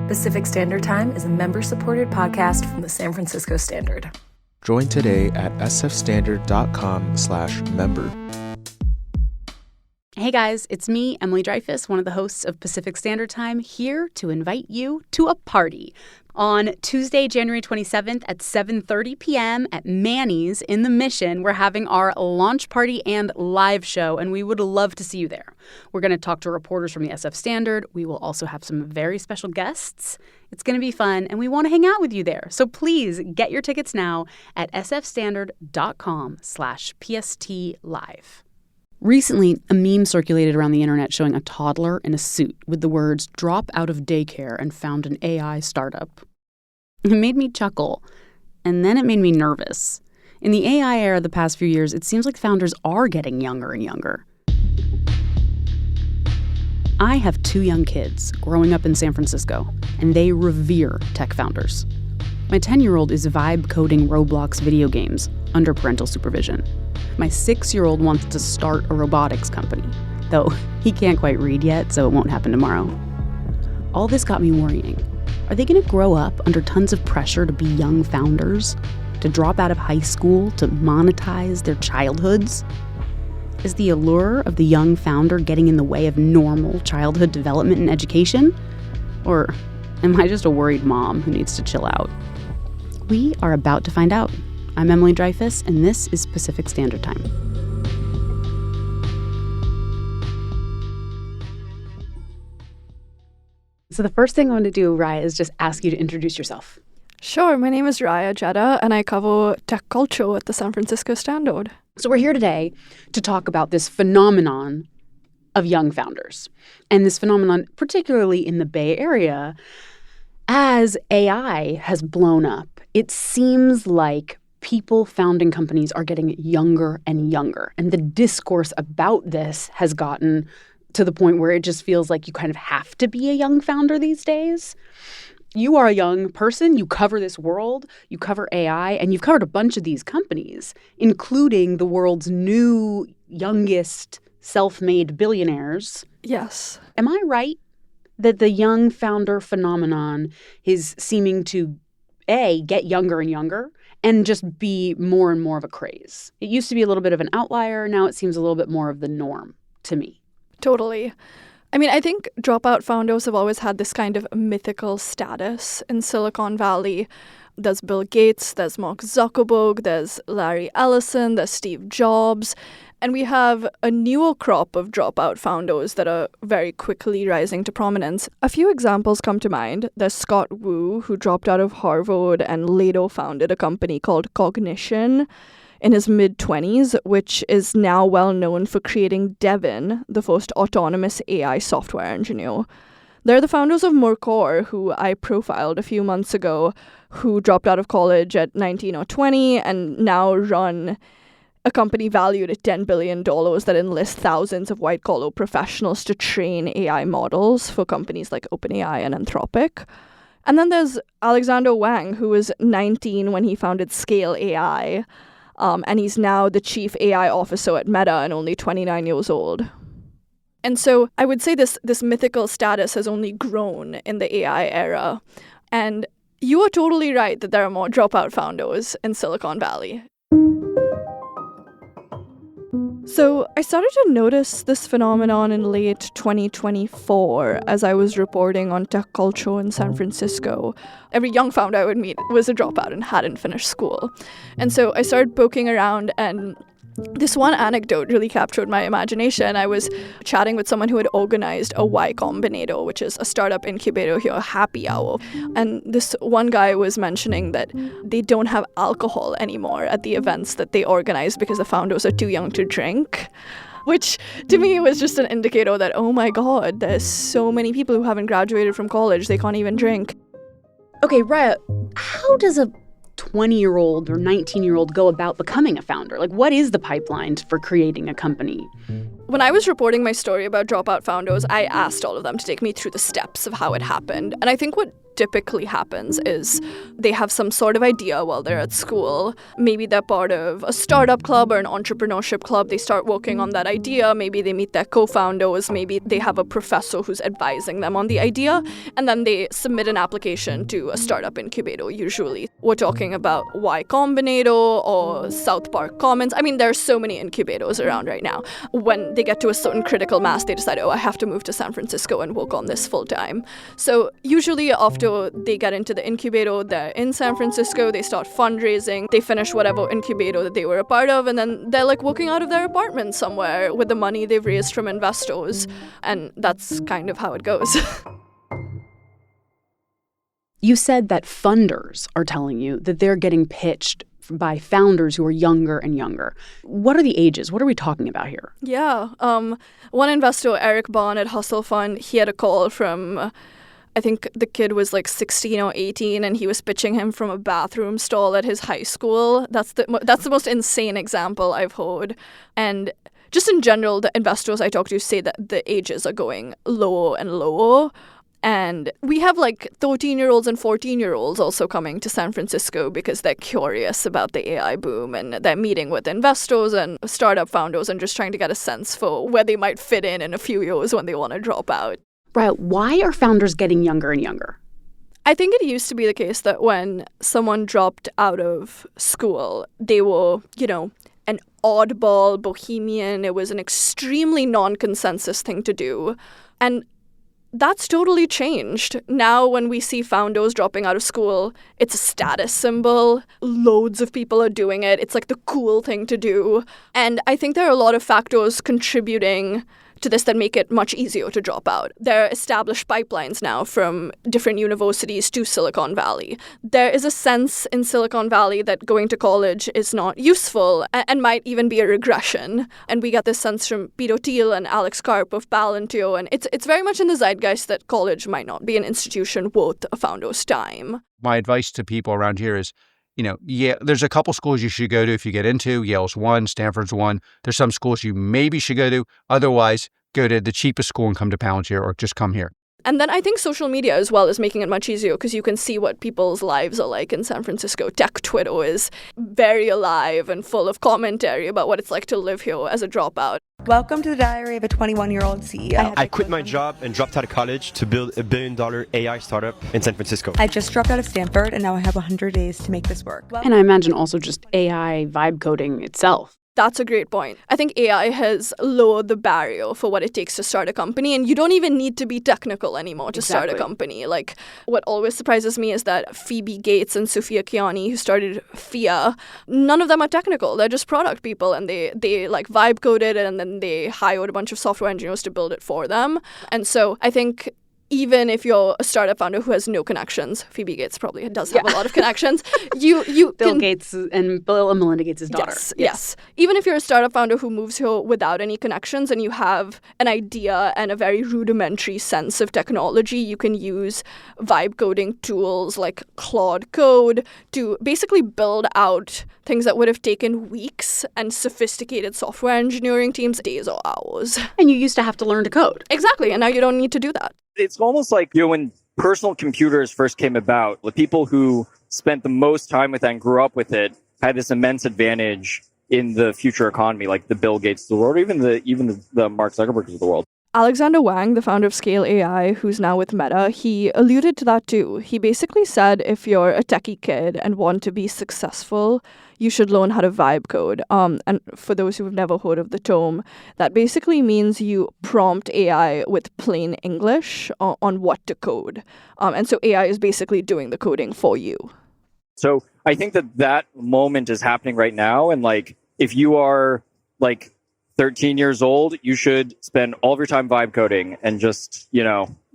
Pacific Standard Time is a member-supported podcast from the San Francisco Standard. Join today at sfstandard.com/member. Hey guys, it's me, Emily Dreyfus, one of the hosts of Pacific Standard Time, here to invite you to a party. On Tuesday, January 27th at 7:30 p.m. at Manny's in the Mission, we're having our launch party and live show, and we would love to see you there. We're going to talk to reporters from the SF Standard. We will also have some very special guests. It's going to be fun, and we want to hang out with you there. So please get your tickets now at sfstandard.com/PSTLive. Recently, a meme circulated around the internet showing a toddler in a suit with the words, "drop out of daycare and found an AI startup." It made me chuckle, and then it made me nervous. In the AI era the past few years, it seems like founders are getting younger and younger. I have 2 young kids growing up in San Francisco, and they revere tech founders. My 10-year-old is vibe coding Roblox video games under parental supervision. My 6-year-old wants to start a robotics company, though he can't quite read yet, so it won't happen tomorrow. All this got me worrying. Are they going to grow up under tons of pressure to be young founders, to drop out of high school, to monetize their childhoods? Is the allure of the young founder getting in the way of normal childhood development and education? Or am I just a worried mom who needs to chill out? We are about to find out. I'm Emily Dreyfus, and this is Pacific Standard Time. So the first thing I want to do, Raya, is just ask you to introduce yourself. Sure. My name is Raya Jeddah, and I cover tech culture at the San Francisco Standard. So we're here today to talk about this phenomenon of young founders, and this phenomenon particularly in the Bay Area. As AI has blown up, it seems like people founding companies are getting younger and younger. And the discourse about this has gotten to the point where it just feels like you kind of have to be a young founder these days. You are a young person. You cover this world. You cover AI. And you've covered a bunch of these companies, including the world's new, youngest self-made billionaires. Yes. Am I right that the young founder phenomenon is seeming to, A, get younger and younger, and just be more and more of a craze? It used to be a little bit of an outlier. Now it seems a little bit more of the norm to me. Totally. I mean, I think dropout founders have always had this kind of mythical status in Silicon Valley. There's Bill Gates, there's Mark Zuckerberg, there's Larry Ellison, there's Steve Jobs. And we have a newer crop of dropout founders that are very quickly rising to prominence. A few examples come to mind. There's Scott Wu, who dropped out of Harvard and later founded a company called Cognition in his mid-20s, which is now well known for creating Devin, the first autonomous AI software engineer. They're the founders of Mercor, who I profiled a few months ago, who dropped out of college at 19 or 20 and now run a company valued at $10 billion that enlists thousands of white-collar professionals to train AI models for companies like OpenAI and Anthropic. And then there's Alexander Wang, who was 19 when he founded Scale AI, and he's now the chief AI officer at Meta and only 29 years old. And so I would say this mythical status has only grown in the AI era. And you are totally right that there are more dropout founders in Silicon Valley. So I started to notice this phenomenon in late 2024 as I was reporting on tech culture in San Francisco. Every young founder I would meet was a dropout and hadn't finished school. And so I started poking around, and this one anecdote really captured my imagination. I was chatting with someone who had organized a Y Combinator, which is a startup incubator here, happy hour. And this one guy was mentioning that they don't have alcohol anymore at the events that they organize because the founders are too young to drink. Which to me was just an indicator that, oh my God, there's so many people who haven't graduated from college, they can't even drink. Okay, Raya, how does a 20-year-old or 19-year-old go about becoming a founder? Like, what is the pipeline for creating a company? When I was reporting my story about dropout founders, I asked all of them to take me through the steps of how it happened. And I think what typically happens is they have some sort of idea while they're at school. Maybe they're part of a startup club or an entrepreneurship club. They start working on that idea. Maybe they meet their co-founders. Maybe they have a professor who's advising them on the idea. And then they submit an application to a startup incubator, usually. We're talking about Y Combinator or South Park Commons. I mean, there are so many incubators around right now. When they get to a certain critical mass, they decide, I have to move to San Francisco and work on this full time. So usually after they get into the incubator, they're in San Francisco, they start fundraising, they finish whatever incubator that they were a part of, and then they're like working out of their apartment somewhere with the money they've raised from investors. And that's kind of how it goes. You said that funders are telling you that they're getting pitched by founders who are younger and younger. What are the ages? What are we talking about here? Yeah. One investor, Eric Bond at Hustle Fund, he had a call from, I think the kid was like 16 or 18, and he was pitching him from a bathroom stall at his high school. That's the most insane example I've heard. And just in general, the investors I talk to say that the ages are going lower and lower. And we have like 13-year-olds and 14-year-olds also coming to San Francisco because they're curious about the AI boom, and they're meeting with investors and startup founders and just trying to get a sense for where they might fit in a few years when they want to drop out. Right. Why are founders getting younger and younger? I think it used to be the case that when someone dropped out of school, they were, an oddball bohemian. It was an extremely non-consensus thing to do. And that's totally changed. Now when we see founders dropping out of school, it's a status symbol. Loads of people are doing it. It's like the cool thing to do. And I think there are a lot of factors contributing to this that make it much easier to drop out. There are established pipelines now from different universities to Silicon Valley. There is a sense in Silicon Valley that going to college is not useful and might even be a regression. And we get this sense from Peter Thiel and Alex Karp of Palantir. And it's very much in the zeitgeist that college might not be an institution worth a founder's time. My advice to people around here is, there's a couple schools you should go to if you get into. Yale's one, Stanford's one. There's some schools you maybe should go to. Otherwise, go to the cheapest school and come to Palantir, or just come here. And then I think social media as well is making it much easier because you can see what people's lives are like in San Francisco. Tech Twitter is very alive and full of commentary about what it's like to live here as a dropout. Welcome to the diary of a 21-year-old CEO. I quit my job and dropped out of college to build $1 billion AI startup in San Francisco. I just dropped out of Stanford, and now I have 100 days to make this work. And I imagine also just AI vibe coding itself. That's a great point. I think AI has lowered the barrier for what it takes to start a company, and you don't even need to be technical anymore to start a company. Like, what always surprises me is that Phoebe Gates and Sophia Kiani, who started FIA, none of them are technical. They're just product people, and they like vibe coded it, and then they hired a bunch of software engineers to build it for them. And so I think even if you're a startup founder who has no connections, Phoebe Gates probably does have a lot of connections. You Bill Gates and Bill and Melinda Gates' daughter. Yes. Even if you're a startup founder who moves here without any connections and you have an idea and a very rudimentary sense of technology, you can use vibe coding tools like Claude Code to basically build out things that would have taken weeks and sophisticated software engineering teams days or hours. And you used to have to learn to code. Exactly. And now you don't need to do that. It's almost like, when personal computers first came about, the people who spent the most time with it and grew up with it had this immense advantage in the future economy, like the Bill Gates of the world, or even the Mark Zuckerbergs of the world. Alexander Wang, the founder of Scale AI, who's now with Meta, he alluded to that too. He basically said if you're a techie kid and want to be successful, you should learn how to vibe code. And for those who have never heard of the term, that basically means you prompt AI with plain English on what to code. And so AI is basically doing the coding for you. So I think that moment is happening right now. And like, if you are like 13 years old, you should spend all of your time vibe coding and just,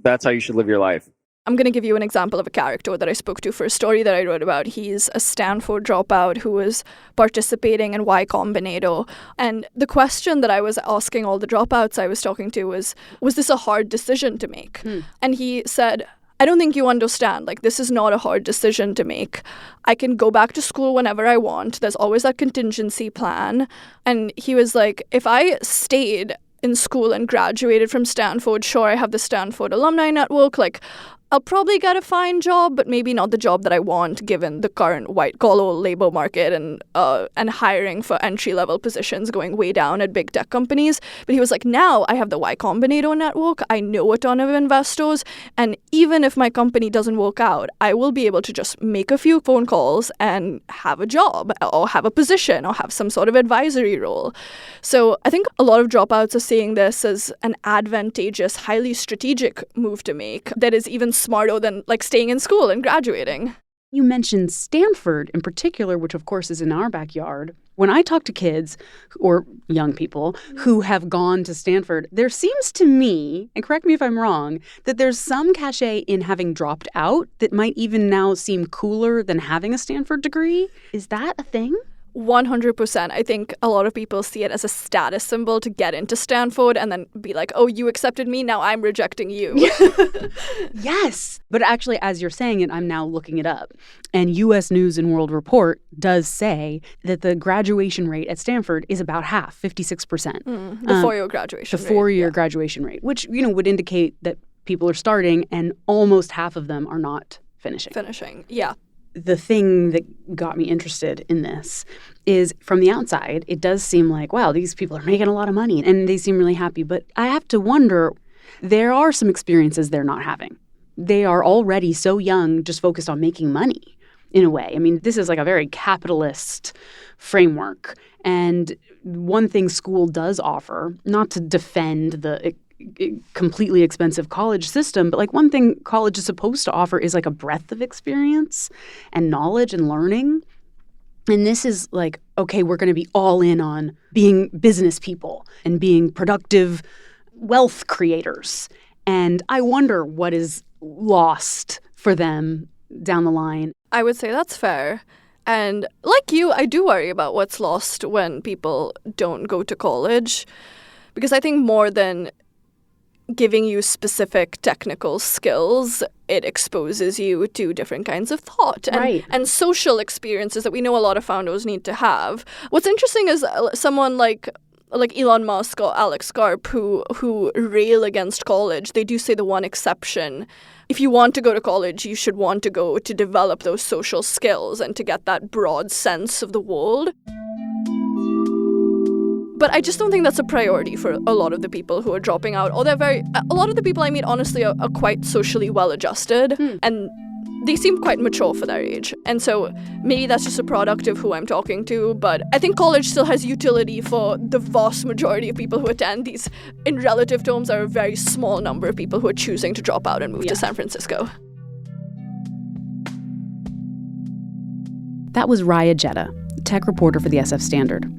that's how you should live your life. I'm going to give you an example of a character that I spoke to for a story that I wrote about. He's a Stanford dropout who was participating in Y Combinator. And the question that I was asking all the dropouts I was talking to was this a hard decision to make? And he said, I don't think you understand. Like, this is not a hard decision to make. I can go back to school whenever I want. There's always that contingency plan. And he was like, if I stayed in school and graduated from Stanford, sure, I have the Stanford alumni network. Like, I'll probably get a fine job, but maybe not the job that I want given the current white-collar labor market and hiring for entry-level positions going way down at big tech companies. But he was like, now I have the Y Combinator network. I know a ton of investors. And even if my company doesn't work out, I will be able to just make a few phone calls and have a job or have a position or have some sort of advisory role. So I think a lot of dropouts are seeing this as an advantageous, highly strategic move to make that is even smarter than like staying in school and graduating. You mentioned Stanford in particular, which of course is in our backyard. When I talk to kids or young people who have gone to Stanford, there seems to me, and correct me if I'm wrong, that there's some cachet in having dropped out that might even now seem cooler than having a Stanford degree. Is that a thing? 100%. I think a lot of people see it as a status symbol to get into Stanford and then be like, oh, you accepted me, now I'm rejecting you. Yes. But actually, as you're saying it, I'm now looking it up. And U.S. News and World Report does say that the graduation rate at Stanford is about half, 56%. The four-year graduation rate. The four-year graduation rate, which, would indicate that people are starting and almost half of them are not finishing. Yeah. The thing that got me interested in this is from the outside, it does seem like, wow, these people are making a lot of money and they seem really happy. But I have to wonder, there are some experiences they're not having. They are already so young, just focused on making money in a way. I mean, this is like a very capitalist framework. And one thing school does offer, not to defend the completely expensive college system, but like one thing college is supposed to offer is like a breadth of experience and knowledge and learning. And this is like, okay, we're going to be all in on being business people and being productive wealth creators. And I wonder what is lost for them down the line. I would say that's fair. And like you, I do worry about what's lost when people don't go to college. Because I think more than giving you specific technical skills, it exposes you to different kinds of thought and social experiences that we know a lot of founders need to have. What's interesting is someone like Elon Musk or Alex Karp who rail against college. They do say the one exception. If you want to go to college, you should want to go to develop those social skills and to get that broad sense of the world. But I just don't think that's a priority for a lot of the people who are dropping out. Or a lot of the people I meet, honestly, are quite socially well-adjusted. And they seem quite mature for their age. And so maybe that's just a product of who I'm talking to. But I think college still has utility for the vast majority of people who attend. These, in relative terms, are a very small number of people who are choosing to drop out and move to San Francisco. That was Raya Jetta, tech reporter for the SF Standard.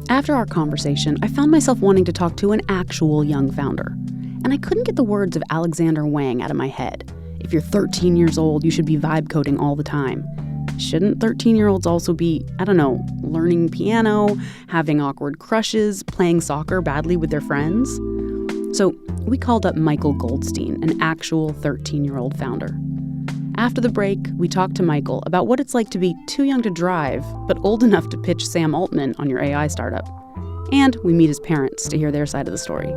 After our conversation, I found myself wanting to talk to an actual young founder. And I couldn't get the words of Alexander Wang out of my head. If you're 13 years old, you should be vibe coding all the time. Shouldn't 13-year-olds also be, learning piano, having awkward crushes, playing soccer badly with their friends? So we called up Michael Goldstein, an actual 13-year-old founder. After the break, we talked to Michael about what it's like to be too young to drive, but old enough to pitch Sam Altman on your AI startup. And we meet his parents to hear their side of the story.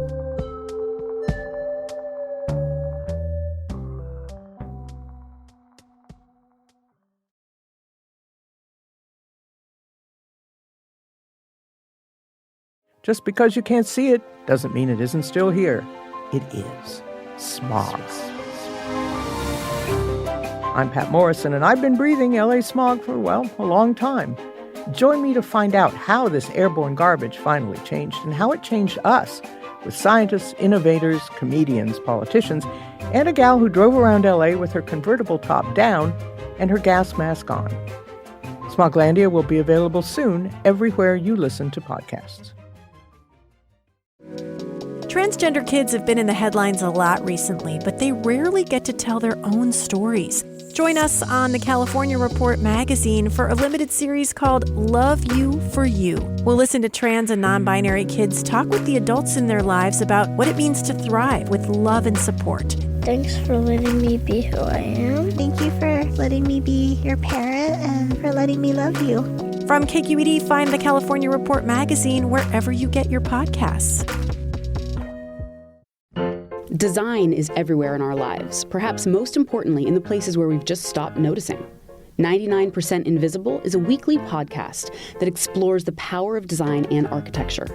Just because you can't see it doesn't mean it isn't still here. It is smog. I'm Pat Morrison, and I've been breathing LA smog for, a long time. Join me to find out how this airborne garbage finally changed and how it changed us, with scientists, innovators, comedians, politicians, and a gal who drove around LA with her convertible top down and her gas mask on. Smoglandia will be available soon everywhere you listen to podcasts. Transgender kids have been in the headlines a lot recently, but they rarely get to tell their own stories. Join us on the California Report magazine for a limited series called Love You for You. We'll listen to trans and non-binary kids talk with the adults in their lives about what it means to thrive with love and support. Thanks for letting me be who I am. Thank you for letting me be your parent and for letting me love you. From KQED, find the California Report magazine wherever you get your podcasts. Design is everywhere in our lives, perhaps most importantly in the places where we've just stopped noticing. 99% Invisible is a weekly podcast that explores the power of design and architecture.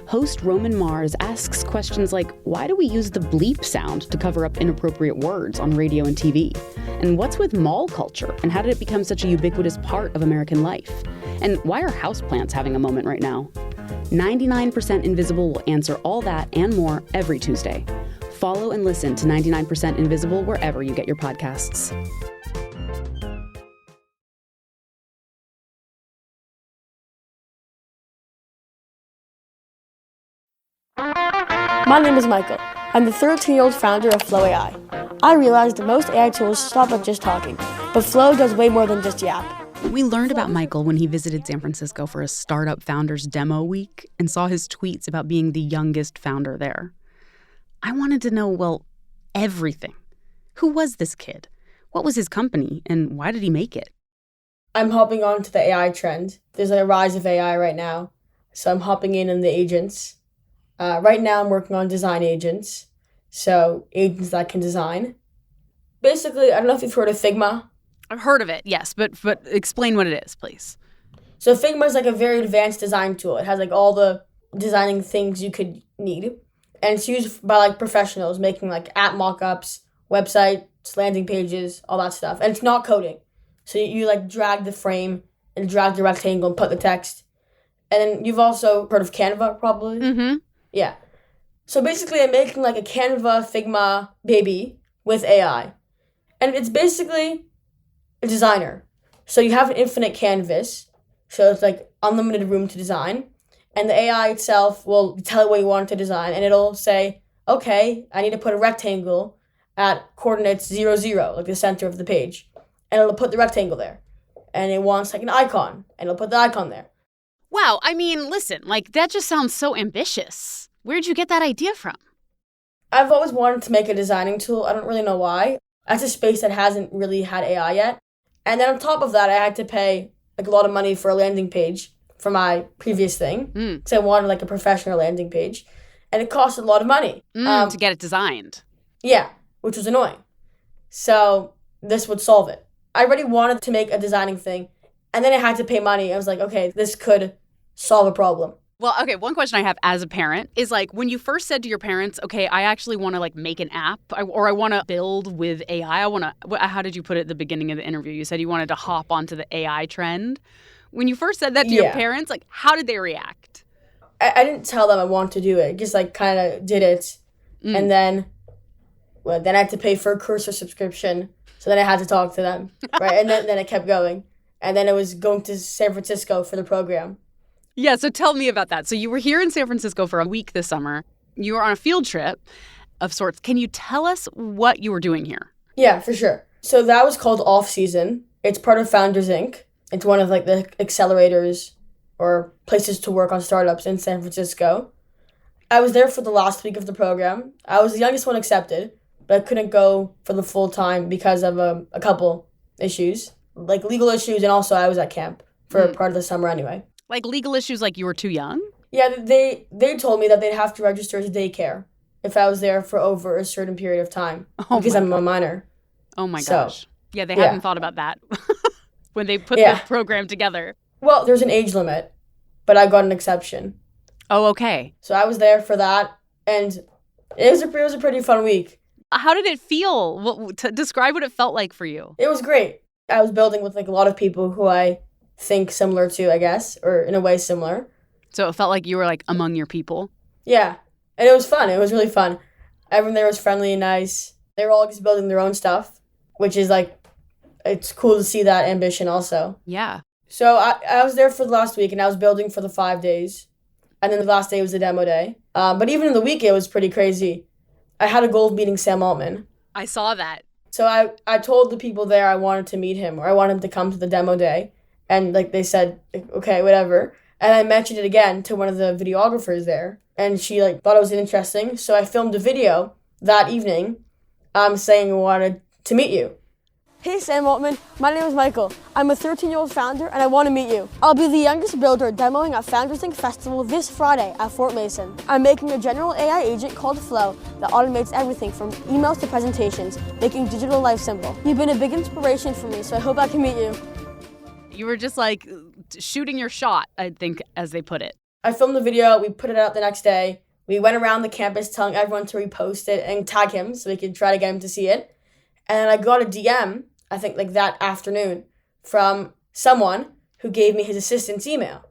Host Roman Mars asks questions like, why do we use the bleep sound to cover up inappropriate words on radio and TV? And what's with mall culture, and how did it become such a ubiquitous part of American life? And why are houseplants having a moment right now? 99% Invisible will answer all that and more every Tuesday. Follow and listen to 99% Invisible wherever you get your podcasts. My name is Michael. I'm the 13-year-old founder of Flow AI. I realized that most AI tools stop at just talking, but Flow does way more than just yap. We learned about Michael when he visited San Francisco for a startup founders demo week and saw his tweets about being the youngest founder there. I wanted to know, well, everything. Who was this kid? What was his company, and why did he make it? I'm hopping on to the AI trend. There's a rise of AI right now, so I'm hopping in on the agents. Right now I'm working on design agents, so agents that can design. Basically, I don't know if you've heard of Figma. I've heard of it, yes, but explain what it is, please. So Figma is like a very advanced design tool. It has like all the designing things you could need. And it's used by like professionals making like app mock-ups, websites, landing pages, all that stuff. And it's not coding. So you like drag the frame and drag the rectangle and put the text. And then you've also heard of Canva, probably? Mm-hmm. Yeah. So basically I'm making like a Canva Figma baby with AI. And it's basically a designer. So you have an infinite canvas. So it's like unlimited room to design. And the AI itself will tell it what you want it to design. And it'll say, okay, I need to put a rectangle at coordinates 0, 0, like the center of the page. And it'll put the rectangle there. And it wants like an icon. And it'll put the icon there. Wow, I mean, listen, like that just sounds so ambitious. Where'd you get that idea from? I've always wanted to make a designing tool. I don't really know why. That's a space that hasn't really had AI yet. And then on top of that, I had to pay like a lot of money for a landing page for my previous thing. Because I wanted like a professional landing page. And it cost a lot of money. To get it designed. Yeah, which was annoying. So this would solve it. I already wanted to make a designing thing. And then I had to pay money. I was like, okay, this could solve a problem. Well, okay, one question I have as a parent is like when you first said to your parents, okay, I actually want to like make an app or I want to build with AI. How did you put it at the beginning of the interview? You said you wanted to hop onto the AI trend. When you first said that to your parents, like how did they react? I didn't tell them I wanted to do it. Just like kind of did it. And then I had to pay for a Cursor subscription. So then I had to talk to them, right? And then it kept going. And then I was going to San Francisco for the program. Yeah, so tell me about that. So you were here in San Francisco for a week this summer. You were on a field trip of sorts. Can you tell us what you were doing here? Yeah, for sure. So that was called Off Season. It's part of Founders Inc. It's one of like the accelerators or places to work on startups in San Francisco. I was there for the last week of the program. I was the youngest one accepted, but I couldn't go for the full time because of a couple issues, like legal issues, and also I was at camp for part of the summer anyway. Like legal issues, like you were too young? Yeah, they told me that they'd have to register as a daycare if I was there for over a certain period of time because I'm a minor. Oh my gosh. Yeah, they hadn't thought about that when they put the program together. Well, there's an age limit, but I got an exception. Oh, okay. So I was there for that, and it was a pretty fun week. How did it feel? Describe what it felt like for you. It was great. I was building with like a lot of people who I think similar to, I guess, or in a way similar. So it felt like you were like among your people? Yeah. And it was fun. It was really fun. Everyone there was friendly and nice. They were all just building their own stuff, which is like, it's cool to see that ambition also. Yeah. So I was there for the last week and I was building for the 5 days. And then the last day was the demo day. But even in the week, it was pretty crazy. I had a goal of meeting Sam Altman. I saw that. So I told the people there I wanted to meet him or I wanted him to come to the demo day. And like they said, okay, whatever. And I mentioned it again to one of the videographers there. And she like thought it was interesting. So I filmed a video that evening saying I wanted to meet you. Hey Sam Altman, my name is Michael. I'm a 13-year-old founder and I want to meet you. I'll be the youngest builder demoing at Founders Inc. Festival this Friday at Fort Mason. I'm making a general AI agent called Flow that automates everything from emails to presentations, making digital life simple. You've been a big inspiration for me, so I hope I can meet you. You were just like shooting your shot, I think, as they put it. I filmed the video, we put it out the next day. We went around the campus telling everyone to repost it and tag him so we could try to get him to see it. And I got a DM, I think like that afternoon, from someone who gave me his assistant's email.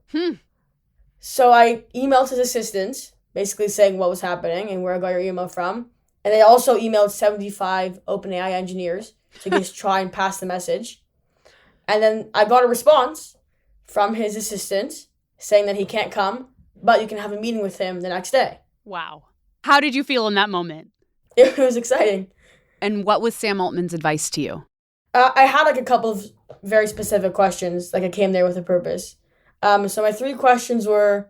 So I emailed his assistant, basically saying what was happening and where I got your email from. And they also emailed 75 OpenAI engineers to just try and pass the message. And then I got a response from his assistant saying that he can't come, but you can have a meeting with him the next day. Wow. How did you feel in that moment? It was exciting. And what was Sam Altman's advice to you? I had like a couple of very specific questions. Like I came there with a purpose. So my 3 questions were,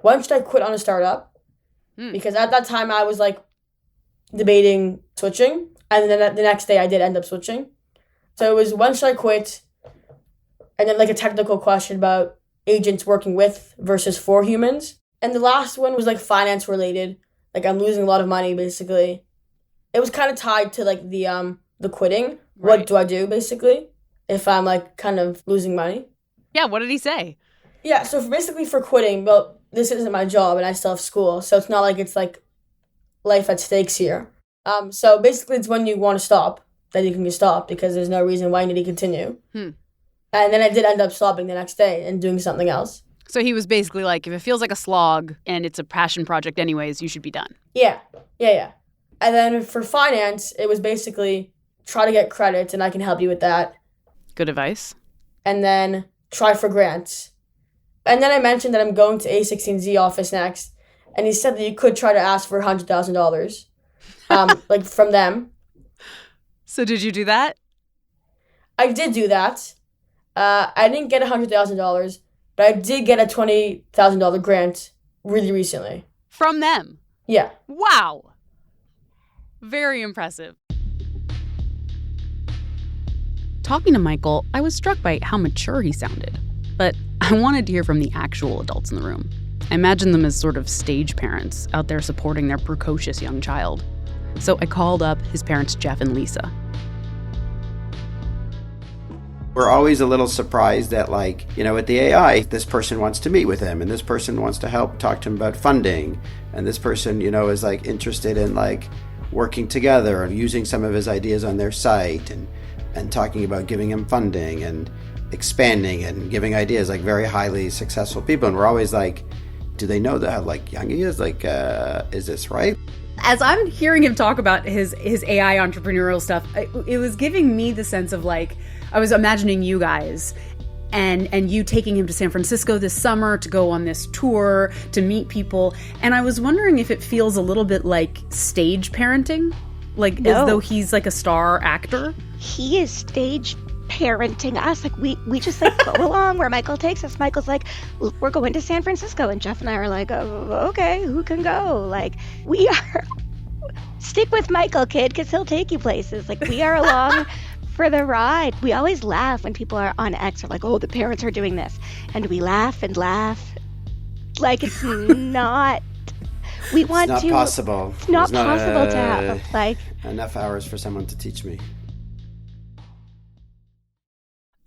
when should I quit on a startup? Because at that time I was like debating switching. And then the next day I did end up switching. So it was, when should I quit? And then like a technical question about agents working with versus for humans. And the last one was like finance related. Like I'm losing a lot of money basically. It was kind of tied to like the quitting. Right. What do I do basically if I'm like kind of losing money? Yeah, what did he say? Yeah, so basically for quitting, well, this isn't my job and I still have school, so it's not like it's like life at stakes here. So basically it's when you want to stop that you can just stop because there's no reason why you need to continue. And then I did end up stopping the next day and doing something else. So he was basically like, if it feels like a slog and it's a passion project anyways, you should be done. Yeah. And then for finance, it was basically try to get credits and I can help you with that. Good advice. And then try for grants. And then I mentioned that I'm going to A16Z office next. And he said that you could try to ask for $100,000 like from them. So did you do that? I did do that. I didn't get $100,000, but I did get a $20,000 grant really recently. From them? Yeah. Wow. Very impressive. Talking to Michael, I was struck by how mature he sounded. But I wanted to hear from the actual adults in the room. I imagine them as sort of stage parents out there supporting their precocious young child. So I called up his parents, Jeff and Lisa. We're always a little surprised that, like, you know, with the AI, this person wants to meet with him, and this person wants to help talk to him about funding, and this person, you know, is like interested in like working together and using some of his ideas on their site and talking about giving him funding and expanding and giving ideas, like very highly successful people. And we're always like, do they know that how like young he is? Like, is this right? As I'm hearing him talk about his AI entrepreneurial stuff, it was giving me the sense of like, I was imagining you guys and you taking him to San Francisco this summer to go on this tour, to meet people. And I was wondering if it feels a little bit like stage parenting, like as though he's like a star actor. He is stage parenting us. Like we just like go along where Michael takes us. Michael's like, we're going to San Francisco, and Jeff and I are like, oh, okay, who can go? Like, we are stick with Michael, kid, because he'll take you places. Like, we are along for the ride. We always laugh when people are on X are like, oh, the parents are doing this, and we laugh and laugh like it's not. We want it's not to. Possible. It's not possible to have like enough hours for someone to teach me.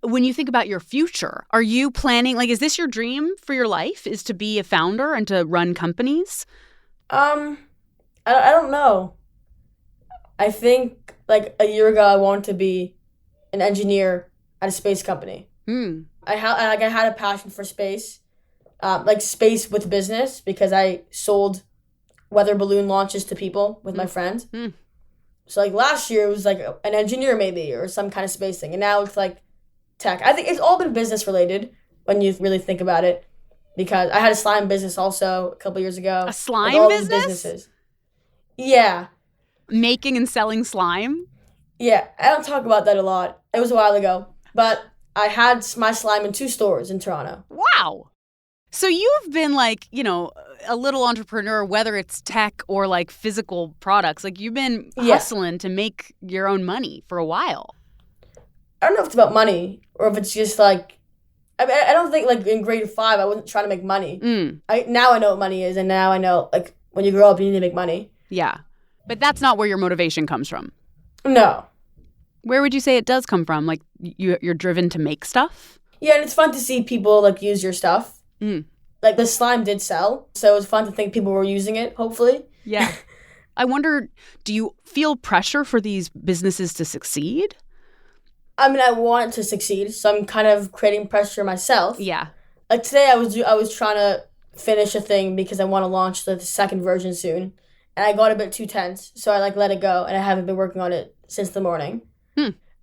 When you think about your future, are you planning, like, is this your dream for your life, is to be a founder and to run companies? I don't know. I think like a year ago I wanted to be an engineer at a space company. I had a passion for space, like space with business, because I sold weather balloon launches to people with my friends. So like last year it was like an engineer maybe or some kind of space thing, and now it's like tech. I think it's all been business related when you really think about it, because I had a slime business also a couple years ago. A slime like all business? These businesses. Yeah. Making and selling slime? Yeah, I don't talk about that a lot. It was a while ago, but I had my slime in 2 stores in Toronto. Wow. So you've been like, you know, a little entrepreneur, whether it's tech or like physical products. Like you've been hustling to make your own money for a while. I don't know if it's about money or if it's just like, I mean, I don't think like in grade 5 I wasn't trying to make money. Now I know what money is, and now I know like when you grow up you need to make money. Yeah. But that's not where your motivation comes from. No. Where would you say it does come from? Like you're driven to make stuff? Yeah, and it's fun to see people like use your stuff. Like the slime did sell, so it was fun to think people were using it, hopefully. Yeah. I wonder, do you feel pressure for these businesses to succeed? I mean, I want to succeed, so I'm kind of creating pressure myself. Yeah. Like today I was trying to finish a thing because I want to launch the second version soon. And I got a bit too tense, so I like let it go, and I haven't been working on it since the morning.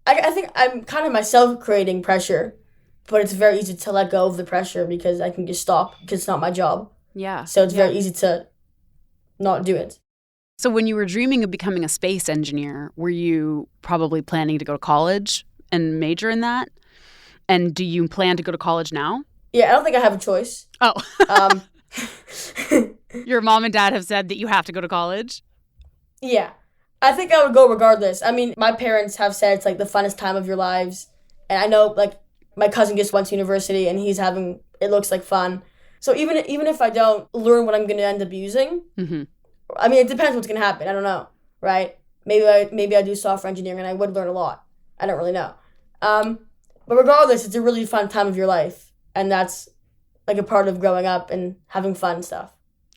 I think I'm kind of myself creating pressure, but it's very easy to let go of the pressure because I can just stop because it's not my job. Yeah. So it's very easy to not do it. So when you were dreaming of becoming a space engineer, were you probably planning to go to college and major in that? And do you plan to go to college now? Yeah, I don't think I have a choice. Oh. Your mom and dad have said that you have to go to college? Yeah. I think I would go regardless. I mean, my parents have said it's like the funnest time of your lives. And I know like my cousin just went to university and he's having, it looks like fun. So even if I don't learn what I'm going to end up using, I mean, it depends what's going to happen. I don't know, right? Maybe I do software engineering and I would learn a lot. I don't really know. But regardless, it's a really fun time of your life. And that's like a part of growing up and having fun and stuff.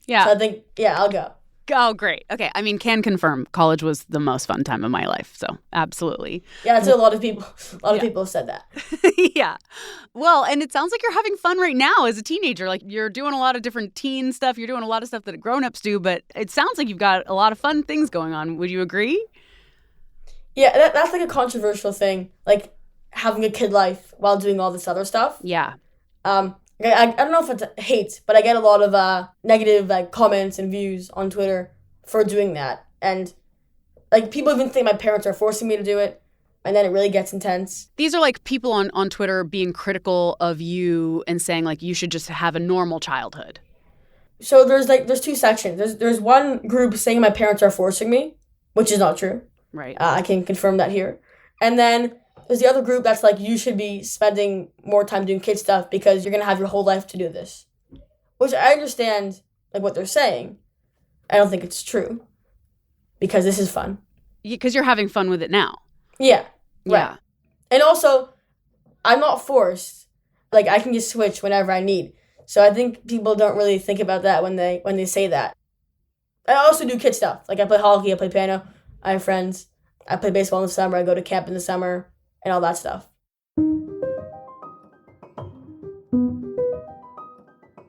Yeah. So I think, yeah, I'll go. Oh, great. Okay. I mean, can confirm college was the most fun time of my life. So absolutely. Yeah, that's a lot of people. A lot of people have said that. Yeah. Well, and it sounds like you're having fun right now as a teenager. Like you're doing a lot of different teen stuff. You're doing a lot of stuff that grown-ups do, but it sounds like you've got a lot of fun things going on. Would you agree? Yeah, that's like a controversial thing. Like having a kid life while doing all this other stuff. Yeah. I don't know if it's hate, but I get a lot of negative like comments and views on Twitter for doing that. And like people even think my parents are forcing me to do it, and then it really gets intense. These are like people on Twitter being critical of you and saying like you should just have a normal childhood. So there's two sections. There's one group saying my parents are forcing me, which is not true. Right. I can confirm that here. And then there's the other group that's like, you should be spending more time doing kid stuff because you're going to have your whole life to do this. Which I understand, like, what they're saying. I don't think it's true. Because this is fun. Because you're having fun with it now. Yeah. Right. Yeah. And also, I'm not forced. Like, I can just switch whenever I need. So I think people don't really think about that when they say that. I also do kid stuff. Like, I play hockey, I play piano, I have friends. I play baseball in the summer, I go to camp in the summer. And all that stuff.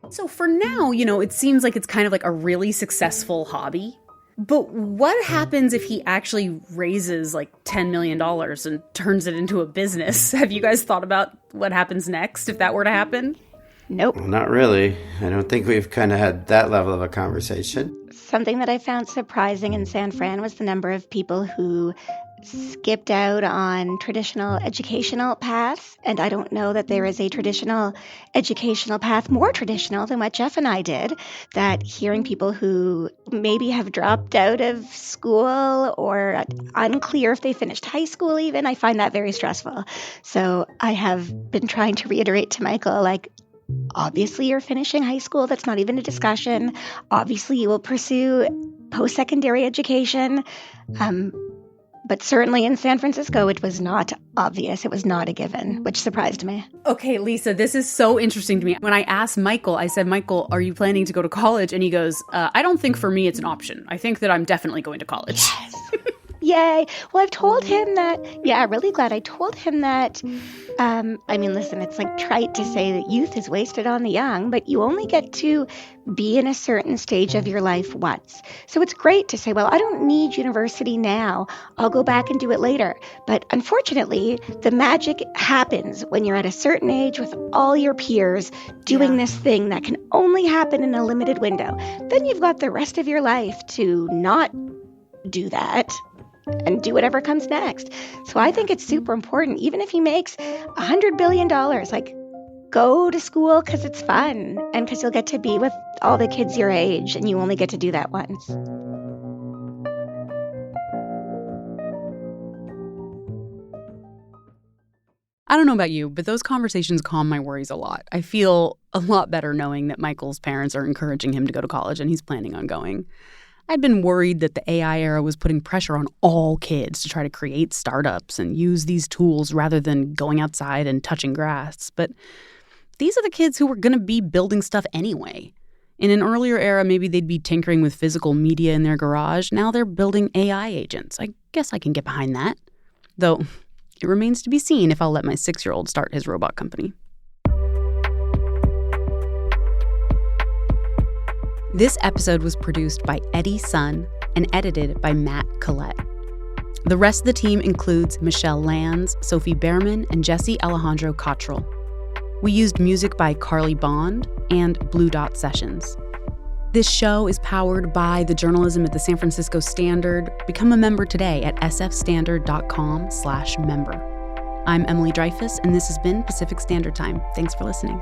So for now, it seems like it's kind of like a really successful hobby. But what happens if he actually raises like $10 million and turns it into a business? Have you guys thought about what happens next if that were to happen? Nope. Well, not really. I don't think we've kind of had that level of a conversation. Something that I found surprising in San Fran was the number of people who skipped out on traditional educational paths. And I don't know that there is a traditional educational path more traditional than what Jeff and I did. That hearing people who maybe have dropped out of school or unclear if they finished high school even, I find that very stressful. So I have been trying to reiterate to Michael, like, obviously you're finishing high school. That's not even a discussion. Obviously you will pursue post-secondary education. But certainly in San Francisco, it was not obvious. It was not a given, which surprised me. Okay, Lisa, this is so interesting to me. When I asked Michael, I said, Michael, are you planning to go to college? And he goes, I don't think for me it's an option. I think that I'm definitely going to college. Yes. Yay. Well, I've told him that, really glad I told him that. Listen, it's like trite to say that youth is wasted on the young, but you only get to be in a certain stage of your life once. So it's great to say, well, I don't need university now. I'll go back and do it later. But unfortunately, the magic happens when you're at a certain age with all your peers doing this thing that can only happen in a limited window. Then you've got the rest of your life to not do that and do whatever comes next. So I think it's super important, even if he makes $100 billion, like, go to school because it's fun and because you'll get to be with all the kids your age and you only get to do that once. I don't know about you, but those conversations calm my worries a lot. I feel a lot better knowing that Michael's parents are encouraging him to go to college and he's planning on going. I'd been worried that the AI era was putting pressure on all kids to try to create startups and use these tools rather than going outside and touching grass. But these are the kids who were going to be building stuff anyway. In an earlier era, maybe they'd be tinkering with physical media in their garage. Now they're building AI agents. I guess I can get behind that. Though it remains to be seen if I'll let my 6-year-old start his robot company. This episode was produced by Eddie Sun and edited by Matt Collette. The rest of the team includes Michelle Lanz, Sophie Behrman, and Jesse Alejandro Cottrell. We used music by Carly Bond and Blue Dot Sessions. This show is powered by the journalism at the San Francisco Standard. Become a member today at sfstandard.com/member. I'm Emily Dreyfus, and this has been Pacific Standard Time. Thanks for listening.